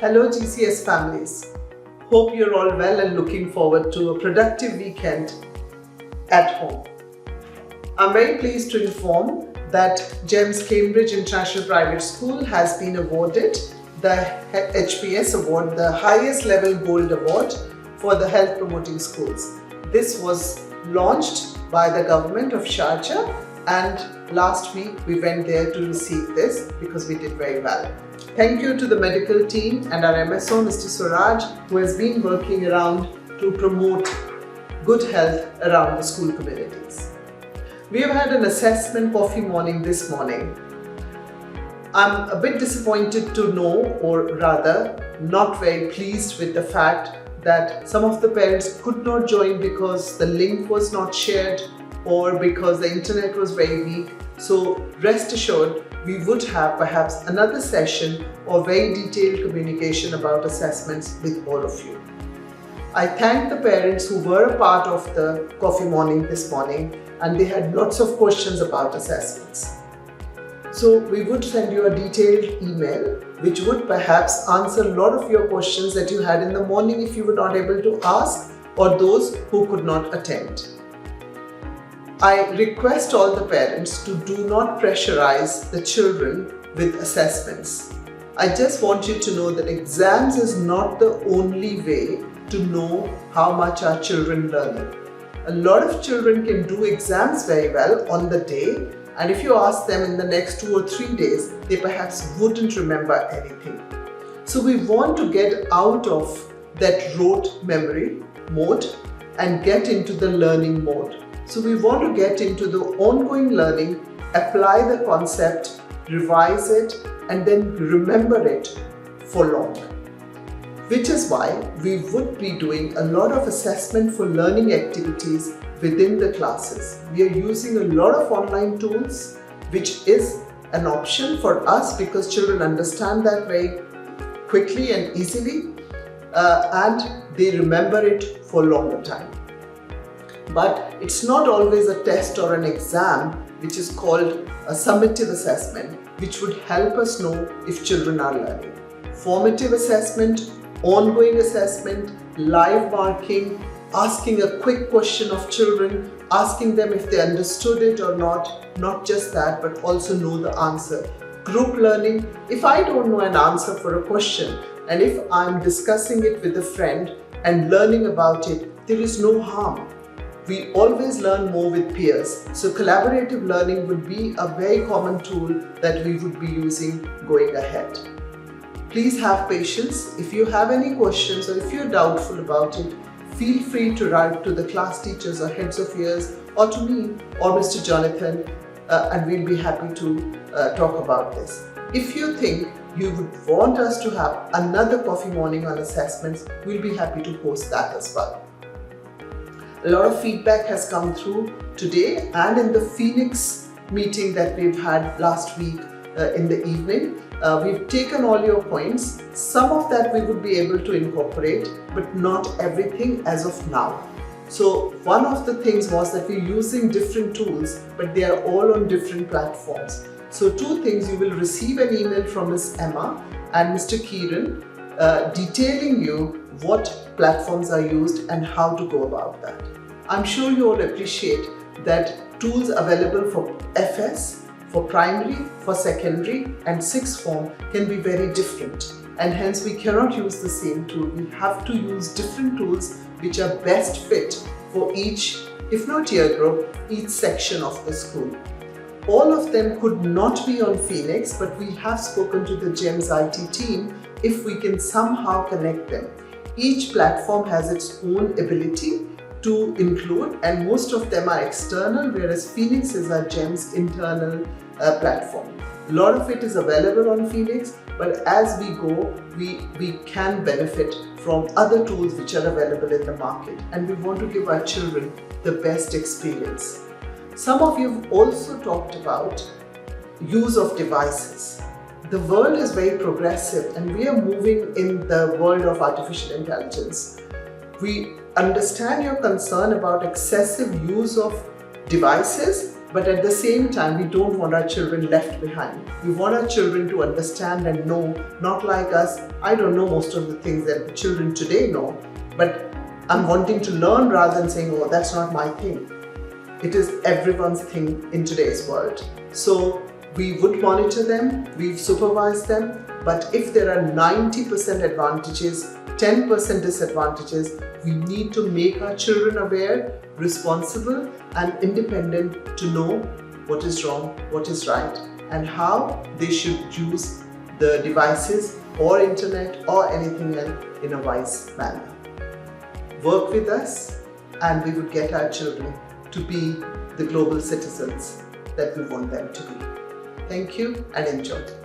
Hello GCS families. Hope you're all well and looking forward to a productive weekend at home. I'm very pleased to inform that GEMS Cambridge International Private School has been awarded the HPS award, the highest level gold award for the health promoting schools. This was launched by the government of Sharjah, and last week we went there to receive this because we did very well. Thank you to the medical team and our MSO, Mr. Suraj, who has been working around to promote good health around the school communities. We have had an assessment coffee morning this morning. I'm a bit disappointed to know, or rather not very pleased with the fact that some of the parents could not join because the link was not shared or because the internet was very weak. So rest assured, we would have perhaps another session or very detailed communication about assessments with all of you. I thank the parents who were a part of the coffee morning this morning, and they had lots of questions about assessments. So we would send you a detailed email which would perhaps answer a lot of your questions that you had in the morning if you were not able to ask, or those who could not attend. I request all the parents to do not pressurize the children with assessments. I just want you to know that exams is not the only way to know how much our children learning. A lot of children can do exams very well on the day, and if you ask them in the next 2 or 3 days, they perhaps wouldn't remember anything. So we want to get out of that rote memory mode and get into the learning mode. So we want to get into the ongoing learning, apply the concept, revise it, and then remember it for long. Which is why we would be doing a lot of assessment for learning activities within the classes. We are using a lot of online tools, which is an option for us because children understand that very quickly and easily, and they remember it for a longer time. But it's not always a test or an exam, which is called a summative assessment, which would help us know if children are learning. Formative assessment, ongoing assessment, live marking, asking a quick question of children, asking them if they understood it or not just that, but also know the answer. Group learning, if I don't know an answer for a question, and if I'm discussing it with a friend and learning about it, there is no harm. We always learn more with peers. So collaborative learning would be a very common tool that we would be using going ahead. Please have patience. If you have any questions or if you're doubtful about it, feel free to write to the class teachers or heads of years or to me or Mr. Jonathan, and we'll be happy to talk about this. If you think you would want us to have another coffee morning on assessments, we'll be happy to host that as well. A lot of feedback has come through today and in the Phoenix meeting that we've had last week in the evening. We've taken all your points. Some of that we would be able to incorporate, but not everything as of now. So one of the things was that we're using different tools, but they are all on different platforms. So 2 things, you will receive an email from Ms. Emma and Mr. Kiran detailing you what platforms are used and how to go about that. I'm sure you all appreciate that tools available for FS, for primary, for secondary and 6th form can be very different, and hence we cannot use the same tool. We have to use different tools which are best fit for each, if not year group, each section of the school. All of them could not be on Phoenix, but we have spoken to the GEMS IT team if we can somehow connect them. Each platform has its own ability to include, and most of them are external, whereas Phoenix is our GEMS internal platform. A lot of it is available on Phoenix, but as we go, we can benefit from other tools which are available in the market, and we want to give our children the best experience. Some of you have also talked about use of devices. The world is very progressive and we are moving in the world of artificial intelligence. We understand your concern about excessive use of devices, But at the same time, we don't want our children left behind. We want our children to understand and know, not like us. I don't know most of the things that the children today know, but I'm wanting to learn rather than saying, oh, that's not my thing. It is everyone's thing in today's world. So we would monitor them, we supervise them, but if there are 90% advantages, 10% disadvantages, we need to make our children aware, responsible and independent to know what is wrong, what is right, and how they should use the devices or internet or anything else in a wise manner. Work with us and we would get our children to be the global citizens that we want them to be. Thank you and enjoy.